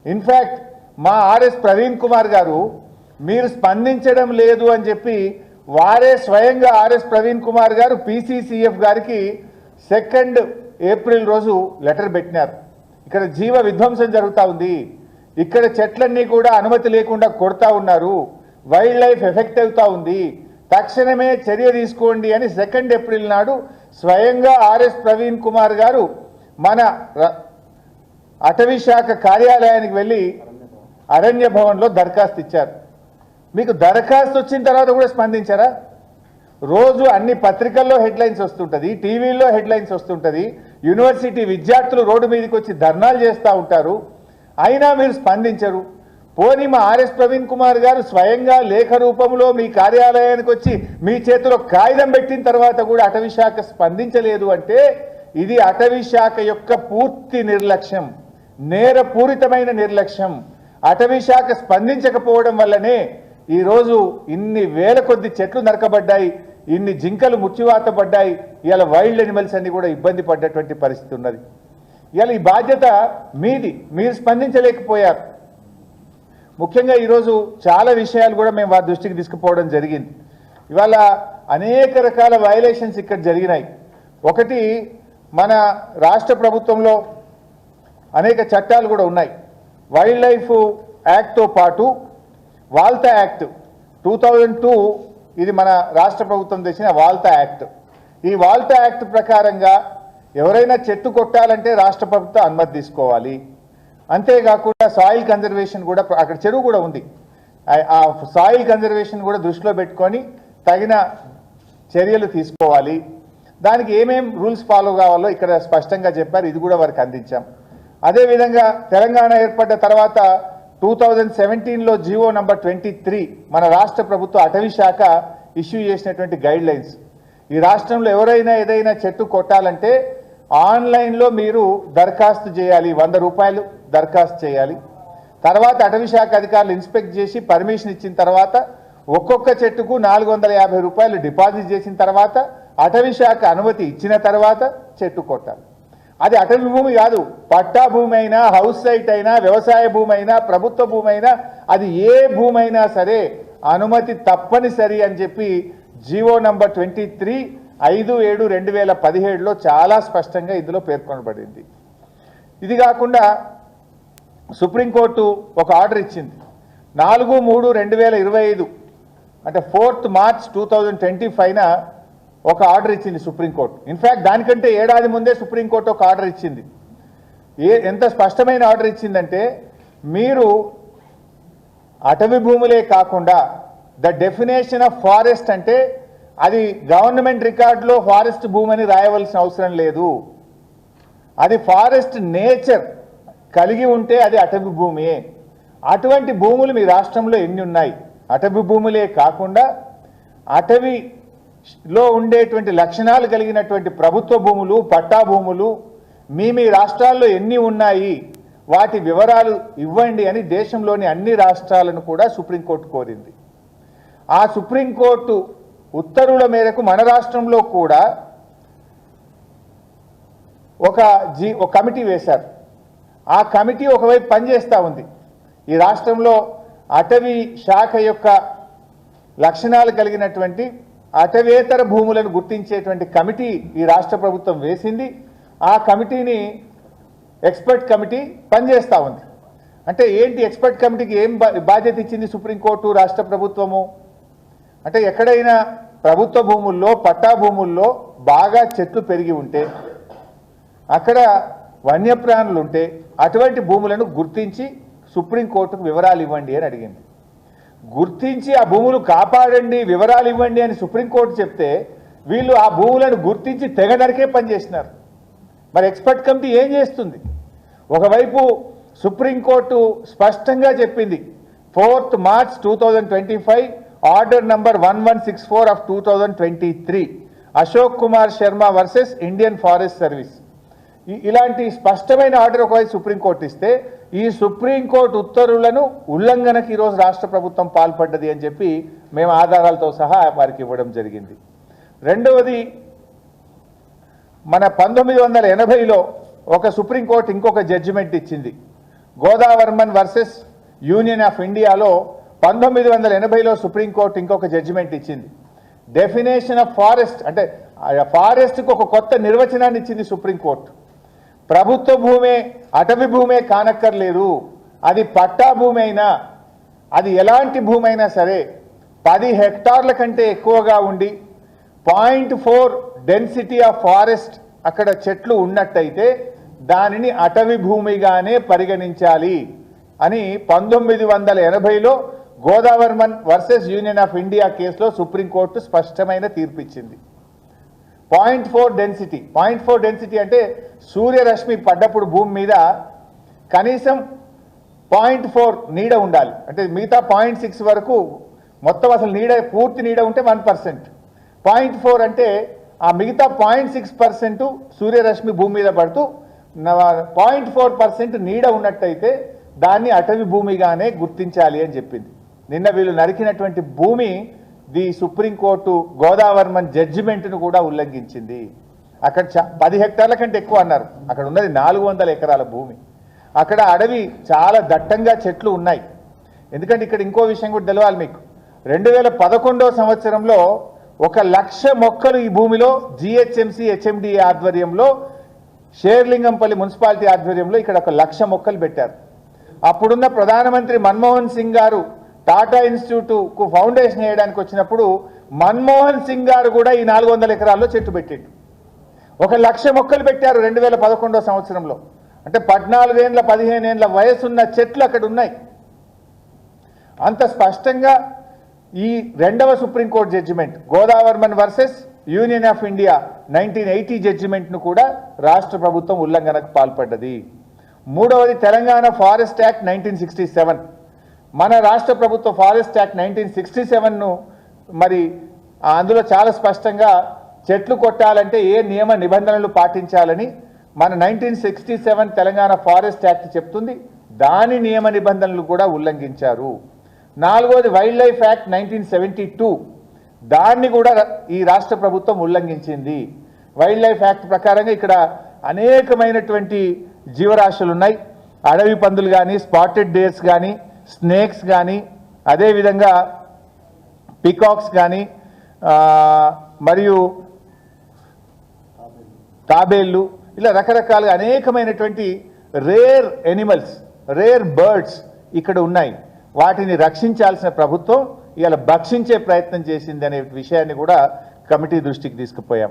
In fact మా RS Praveen Kumar గారు మీరు స్పందించడం లేదు అని చెప్పి వారే స్వయంగా ఆర్ఎస్ ప్రవీణ్ కుమార్ గారు పీసీసీఎఫ్ గారికి 2 ఏప్రిల్ రోజు లెటర్ పెట్టినారు. ఇక్కడ జీవ విధ్వంసం జరుగుతూ ఉంది, ఇక్కడ చెట్లన్నీ కూడా అనుమతి లేకుండా కొడతా ఉన్నారు, వైల్డ్ లైఫ్ ఎఫెక్ట్ అవుతా ఉంది, తక్షణమే చర్య తీసుకోండి అని 2 ఏప్రిల్ నాడు స్వయంగా ఆర్ఎస్ ప్రవీణ్ కుమార్ గారు మన అటవీ శాఖ కార్యాలయానికి వెళ్ళి అరణ్య భవన్లో దరఖాస్తు ఇచ్చారు. మీకు దరఖాస్తు వచ్చిన తర్వాత కూడా స్పందించారా? రోజు అన్ని పత్రికల్లో హెడ్లైన్స్ వస్తుంటుంది, టీవీల్లో హెడ్లైన్స్ వస్తుంటుంది, యూనివర్సిటీ విద్యార్థులు రోడ్డు మీదకి వచ్చి ధర్నాలు చేస్తూ ఉంటారు, అయినా మీరు స్పందించరు. పోనీ మా ఆర్ఎస్ ప్రవీణ్ కుమార్ గారు స్వయంగా లేఖ రూపంలో మీ కార్యాలయానికి వచ్చి మీ చేతిలో కాగితం పెట్టిన తర్వాత కూడా అటవీ శాఖ స్పందించలేదు అంటే ఇది అటవీ శాఖ యొక్క పూర్తి నిర్లక్ష్యం, నేరపూరితమైన నిర్లక్ష్యం. అటవీ శాఖ స్పందించకపోవడం వల్లనే ఈరోజు ఇన్ని వేల కొద్ది చెట్లు నరకబడ్డాయి, ఇన్ని జింకలు ముచ్చివాత పడ్డాయి, ఇలా వైల్డ్ అనిమల్స్ అన్ని కూడా ఇబ్బంది పడ్డటువంటి పరిస్థితి ఉన్నది. ఇలా ఈ బాధ్యత మీది, మీరు స్పందించలేకపోయారు. ముఖ్యంగా ఈరోజు చాలా విషయాలు కూడా మేము వారి దృష్టికి తీసుకుపోవడం జరిగింది. ఇవాళ అనేక రకాల వయలేషన్స్ ఇక్కడ జరిగినాయి. ఒకటి, మన రాష్ట్ర ప్రభుత్వంలో అనేక చట్టాలు కూడా ఉన్నాయి. వైల్డ్ లైఫ్ యాక్ట్తో పాటు వాల్తా యాక్ట్ 2002 ఇది మన రాష్ట్ర ప్రభుత్వం తెచ్చిన వాల్తా యాక్ట్. ఈ వాల్తా యాక్ట్ ప్రకారంగా ఎవరైనా చెట్టు కొట్టాలంటే రాష్ట్ర ప్రభుత్వం అనుమతి తీసుకోవాలి. అంతేకాకుండా సాయిల్ కన్జర్వేషన్ కూడా, అక్కడ చెరువు కూడా ఉంది, ఆ సాయిల్ కన్జర్వేషన్ కూడా దృష్టిలో పెట్టుకొని తగిన చర్యలు తీసుకోవాలి. దానికి ఏమేం రూల్స్ ఫాలో కావాలో ఇక్కడ స్పష్టంగా చెప్పారు, ఇది కూడా వారికి అందించాం. అదేవిధంగా తెలంగాణ ఏర్పడ్డ తర్వాత 2017లో జీవో నంబర్ 23 మన రాష్ట్ర ప్రభుత్వ అటవీ శాఖ ఇష్యూ చేసినటువంటి గైడ్ లైన్స్. ఈ రాష్ట్రంలో ఎవరైనా ఏదైనా చెట్టు కొట్టాలంటే ఆన్లైన్లో మీరు దరఖాస్తు చేయాలి, 100 రూపాయలు దరఖాస్తు చేయాలి. తర్వాత అటవీ శాఖ అధికారులు ఇన్స్పెక్ట్ చేసి పర్మిషన్ ఇచ్చిన తర్వాత ఒక్కొక్క చెట్టుకు 450 రూపాయలు డిపాజిట్ చేసిన తర్వాత అటవీ శాఖ అనుమతి ఇచ్చిన తర్వాత చెట్టు కొట్టాలి. అది అటవీ భూమి కాదు, పట్టా భూమి అయినా, హౌస్ సైట్ అయినా, వ్యవసాయ భూమి అయినా, ప్రభుత్వ భూమి అయినా, అది ఏ భూమి అయినా సరే అనుమతి తప్పనిసరి అని చెప్పి జీవో నంబర్ 23 5/7/2017లో చాలా స్పష్టంగా ఇందులో పేర్కొనబడింది. ఇది కాకుండా సుప్రీంకోర్టు ఒక ఆర్డర్ ఇచ్చింది 4/3/2025 అంటే 4th March 2025న ఒక ఆర్డర్ ఇచ్చింది సుప్రీంకోర్టు. ఇన్ఫ్యాక్ట్ దానికంటే ఏడాది ముందే సుప్రీంకోర్టు ఒక ఆర్డర్ ఇచ్చింది. ఎంత స్పష్టమైన ఆర్డర్ ఇచ్చిందంటే, మీరు అటవీ భూములే కాకుండా ద డెఫినేషన్ ఆఫ్ ఫారెస్ట్ అంటే అది గవర్నమెంట్ రికార్డులో ఫారెస్ట్ భూమి అని రాయవలసిన అవసరం లేదు, అది ఫారెస్ట్ నేచర్ కలిగి ఉంటే అది అటవీ భూమి. అటువంటి భూములు మీ రాష్ట్రంలో ఎన్ని ఉన్నాయి? అటవీ భూములే కాకుండా అటవీలో ఉండేటువంటి లక్షణాలు కలిగినటువంటి ప్రభుత్వ భూములు, పట్టా భూములు మీ రాష్ట్రాల్లో ఎన్ని ఉన్నాయి, వాటి వివరాలు ఇవ్వండి అని దేశంలోని అన్ని రాష్ట్రాలను కూడా సుప్రీంకోర్టు కోరింది. ఆ సుప్రీంకోర్టు ఉత్తర్వుల మేరకు మన రాష్ట్రంలో కూడా ఒక కమిటీ వేశారు. ఆ కమిటీ ఒకవైపు పనిచేస్తూ ఉంది. ఈ రాష్ట్రంలో అటవీ శాఖ యొక్క లక్షణాలు కలిగినటువంటి అటవేతర భూములను గుర్తించేటువంటి కమిటీ ఈ రాష్ట్ర ప్రభుత్వం వేసింది. ఆ కమిటీని ఎక్స్పర్ట్ కమిటీ పనిచేస్తూ ఉంది. అంటే ఏంటి, ఎక్స్పర్ట్ కమిటీకి ఏం బాధ్యత ఇచ్చింది సుప్రీంకోర్టు, రాష్ట్ర ప్రభుత్వము అంటే ఎక్కడైనా ప్రభుత్వ భూముల్లో, పట్టా భూముల్లో బాగా చెట్లు పెరిగి ఉంటే, అక్కడ వన్యప్రాణులు ఉంటే అటువంటి భూములను గుర్తించి సుప్రీంకోర్టుకు వివరాలు ఇవ్వండి అని అడిగింది. గుర్తించి ఆ భూములు కాపాడండి, వివరాలు ఇవ్వండి అని సుప్రీంకోర్టు చెప్తే వీళ్ళు ఆ భూములను గుర్తించి తెగ నరికే పనిచేసినారు. మరి ఎక్స్పర్ట్ కమిటీ ఏం చేస్తుంది? ఒకవైపు సుప్రీంకోర్టు స్పష్టంగా చెప్పింది 4th March 2025 order number 1164 of 2023 Ashok Kumar Sharma versus Indian forest service. ఇలాంటి స్పష్టమైన ఆర్డర్ ఒకవైపు సుప్రీంకోర్టు ఇస్తే, ఈ సుప్రీంకోర్టు ఉత్తర్వులను ఉల్లంఘనకు ఈరోజు రాష్ట్ర ప్రభుత్వం పాల్పడ్డది అని చెప్పి మేము ఆధారాలతో సహా వారికి ఇవ్వడం జరిగింది. రెండవది, మన 1980లో ఒక సుప్రీంకోర్టు ఇంకొక జడ్జిమెంట్ ఇచ్చింది. గోదావర్మన్ వర్సెస్ యూనియన్ ఆఫ్ ఇండియాలో 1980లో సుప్రీంకోర్టు ఇంకొక జడ్జిమెంట్ ఇచ్చింది. డెఫినేషన్ ఆఫ్ ఫారెస్ట్ అంటే ఫారెస్ట్కి ఒక కొత్త నిర్వచనాన్ని ఇచ్చింది సుప్రీంకోర్టు. ప్రభుత్వ భూమే అటవీ భూమే కానక్కర్లేదు, అది పట్టా భూమి అయినా అది ఎలాంటి భూమి అయినా సరే 10 హెక్టార్ల కంటే ఎక్కువగా ఉండి 0.4 డెన్సిటీ ఆఫ్ ఫారెస్ట్ అక్కడ చెట్లు ఉన్నట్టయితే దానిని అటవీ భూమిగానే పరిగణించాలి అని 1980లో Godavarman versus union of India కేసులో సుప్రీంకోర్టు స్పష్టమైన తీర్పు ఇచ్చింది. 0.4 డెన్సిటీ అంటే సూర్యరశ్మి పడ్డప్పుడు భూమి మీద కనీసం 0.4 నీడ ఉండాలి. అంటే మిగతా 0.6 వరకు మొత్తం అసలు నీడ పూర్తి నీడ ఉంటే 1%. 0.4 అంటే ఆ మిగతా 0.6% సూర్యరశ్మి భూమి మీద పడుతూ 0.4% నీడ ఉన్నట్టయితే దాన్ని అటవీ భూమిగానే గుర్తించాలి అని చెప్పింది. నిన్న వీళ్ళు నరికినటువంటి భూమి ది సుప్రీంకోర్టు గోదావర్మన్ జడ్జిమెంట్ను కూడా ఉల్లంఘించింది. అక్కడ 10 హెక్టార్ల కంటే ఎక్కువ అన్నారు, అక్కడ ఉన్నది 400 ఎకరాల భూమి. అక్కడ అడవి చాలా దట్టంగా చెట్లు ఉన్నాయి. ఎందుకంటే ఇక్కడ ఇంకో విషయం కూడా తెలవాలి మీకు. 2011వ సంవత్సరంలో 1,00,000 మొక్కలు ఈ భూమిలో జిహెచ్ఎంసీ హెచ్ఎండి ఆధ్వర్యంలో షేర్లింగంపల్లి మున్సిపాలిటీ ఆధ్వర్యంలో ఇక్కడ 1,00,000 మొక్కలు పెట్టారు. అప్పుడున్న ప్రధానమంత్రి మన్మోహన్ సింగ్ గారు టాటా ఇన్స్టిట్యూట్కు ఫౌండేషన్ వేయడానికి వచ్చినప్పుడు మన్మోహన్ సింగ్ గారు కూడా ఈ 400 ఎకరాల్లో చెట్టు పెట్టిండు. 1,00,000 మొక్కలు పెట్టారు 2011వ సంవత్సరంలో. అంటే 14 ఏళ్ళ 15 ఏళ్ళ వయసున్న చెట్లు అక్కడ ఉన్నాయి. అంత స్పష్టంగా ఈ రెండవ supreme court judgement Godavarman versus union of India 1980 జడ్జిమెంట్ను కూడా రాష్ట్ర ప్రభుత్వం ఉల్లంఘనకు పాల్పడ్డది. మూడవది తెలంగాణ ఫారెస్ట్ యాక్ట్ 1967. మన రాష్ట్ర ప్రభుత్వ ఫారెస్ట్ యాక్ట్ 1967ను మరి అందులో చాలా స్పష్టంగా చెట్లు కొట్టాలంటే ఏ నియమ నిబంధనలు పాటించాలని మన 1967 తెలంగాణ ఫారెస్ట్ యాక్ట్ చెప్తుంది. దాని నియమ నిబంధనలు కూడా ఉల్లంఘించారు. నాలుగోది వైల్డ్ లైఫ్ యాక్ట్ 1972, దాన్ని కూడా ఈ రాష్ట్ర ప్రభుత్వం ఉల్లంఘించింది. వైల్డ్ లైఫ్ యాక్ట్ ప్రకారంగా ఇక్కడ అనేకమైనటువంటి జీవరాశులు ఉన్నాయి. అడవి పందులు కానీ, స్పాటెడ్ డేర్స్ కానీ, స్నేక్స్ కానీ, అదేవిధంగా పికాక్స్ కానీ, మరియు తాబేళ్ళు, ఇలా రకరకాలుగా అనేకమైనటువంటి రేర్ ఎనిమల్స్, రేర్ బర్డ్స్ ఇక్కడ ఉన్నాయి. వాటిని రక్షించాల్సిన ప్రభుత్వం ఇవాళ భక్షించే ప్రయత్నం చేసింది అనే విషయాన్ని కూడా కమిటీ దృష్టికి తీసుకుపోయాం.